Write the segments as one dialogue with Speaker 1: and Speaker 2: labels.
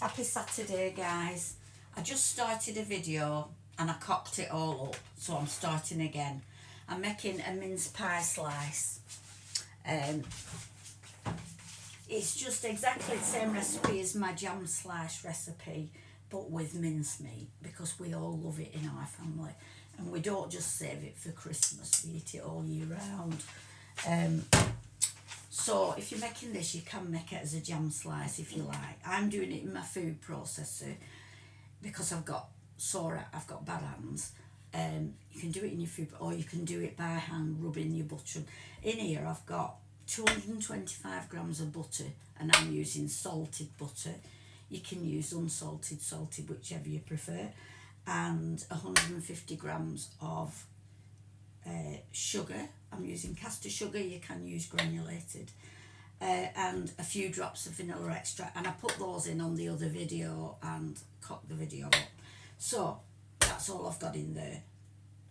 Speaker 1: Happy Saturday, guys. I just started a video and I cocked it all up, so I'm starting again. I'm making a mince pie slice. It's just exactly the same recipe as my jam slice recipe, but with mince meat, because we all love it in our family, and we don't just save it for Christmas, we eat it all year round. So if you're making this, you can make it as a jam slice if you like. I'm doing it in my food processor because I've got bad hands. You can do it in your food, or you can do it by hand, rubbing your butter. In here I've got 225 grams of butter, and I'm using salted butter. You can use unsalted, salted, whichever you prefer, and 150 grams of sugar. I'm using caster sugar, you can use granulated, and a few drops of vanilla extract, and I put those in on the other video and cocked the video up. So that's all I've got in there: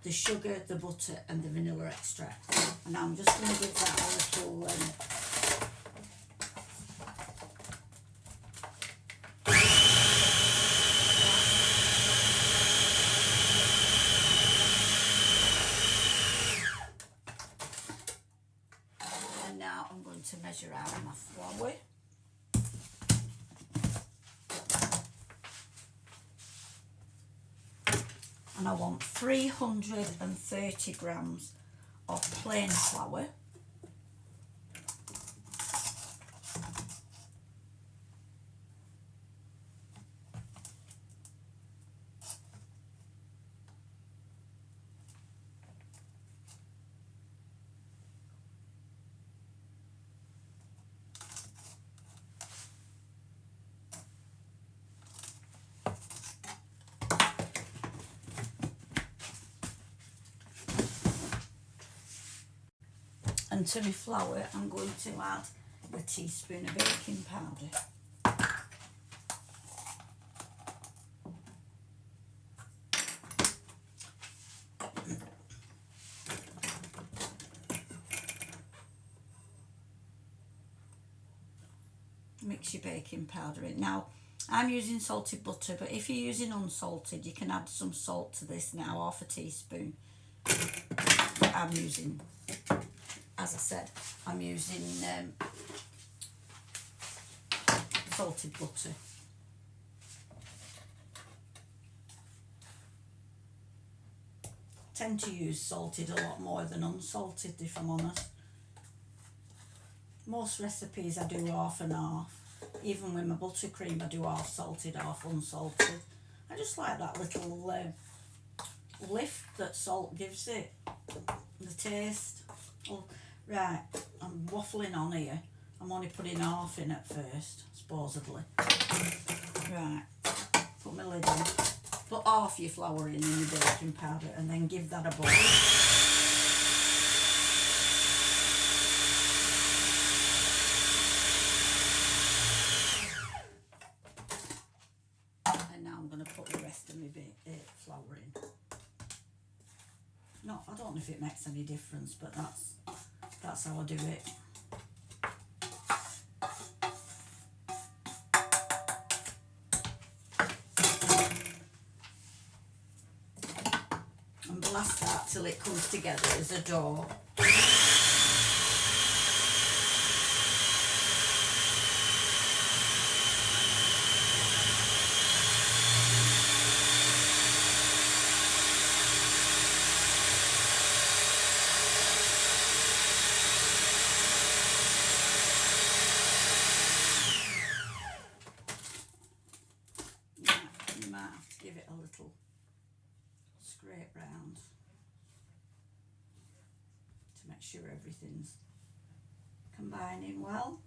Speaker 1: the sugar, the butter and the vanilla extract. And I'm just going to give that a little and now I'm going to measure out my flour. And I want 330 grams of plain flour. And to my flour, I'm going to add a teaspoon of baking powder. Mix your baking powder in. Now, I'm using salted butter, but if you're using unsalted, you can add some salt to this now, half a teaspoon. I'm using, as I said, I'm using salted butter. I tend to use salted a lot more than unsalted, if I'm honest. Most recipes I do half and half. Even with my buttercream I do half salted, half unsalted. I just like that little lift that salt gives it, the taste. Oh, right, I'm waffling on here. I'm only putting half in at first, supposedly. Right, put my lid on. Put half your flour in your baking powder and then give that a boil. And now I'm going to put the rest of my flour in. No, I don't know if it makes any difference, but that's how I do it. And blast that till it comes together as a dough. You might have to give it a little scrape round to make sure everything's combining well.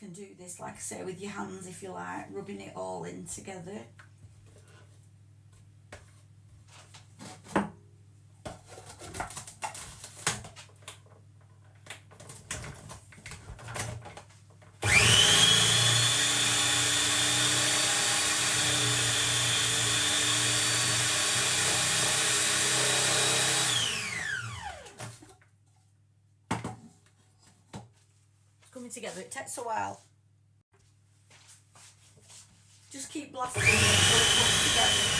Speaker 1: can do this, like I say, with your hands if you like, rubbing it all in together. Coming together, it takes a while. Just keep blasting it until it comes together.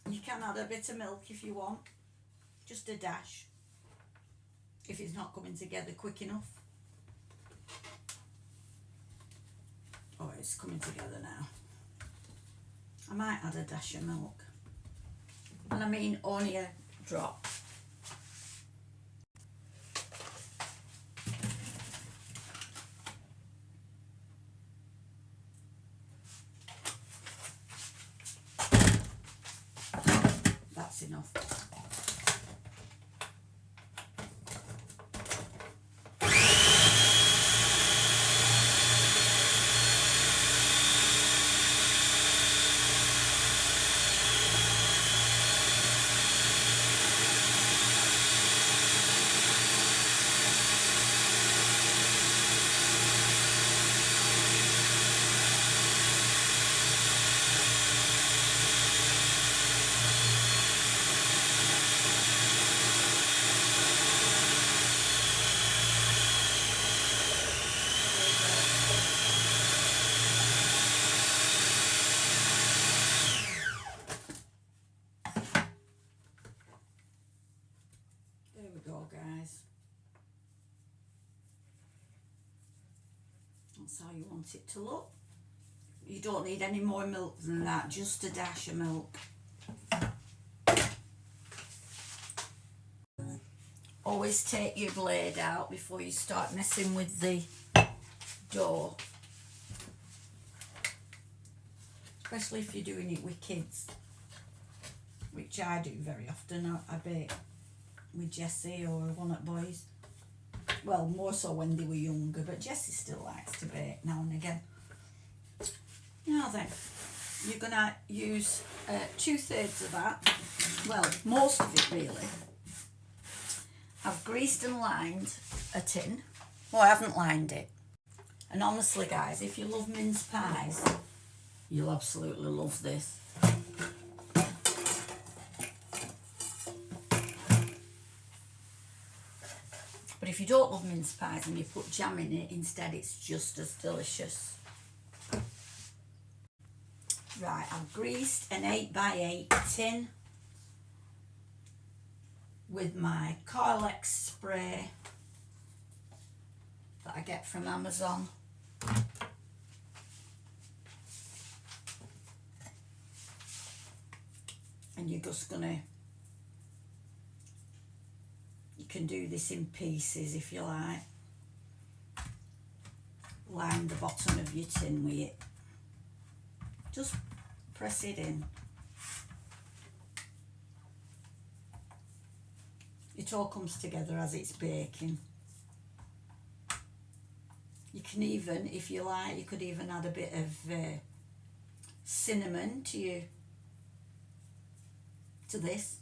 Speaker 1: You can add a bit of milk if you want, just a dash, if it's not coming together quick enough. Oh, it's coming together now. I might add a dash of milk, and I mean only a drop. That's enough. There we go, guys. That's how you want it to look. You don't need any more milk than that, just a dash of milk. Always take your blade out before you start messing with the dough, especially if you're doing it with kids, which I do very often. I bake with Jessie or one of the boys. Well, more so when they were younger, but Jessie still likes to bake now and again. Now then, you're going to use 2/3 of that, well, most of it really. I've greased and lined a tin. Well, I haven't lined it. And honestly, guys, if you love mince pies, you'll absolutely love this. But if you don't love mince pies and you put jam in it instead, it's just as delicious. Right, I've greased an 8x8 tin with my Coilex spray that I get from Amazon. And you're just gonna, you can do this in pieces if you like. Line the bottom of your tin with it. Just press it in. It all comes together as it's baking. You can even, if you like, you could even add a bit of cinnamon to this.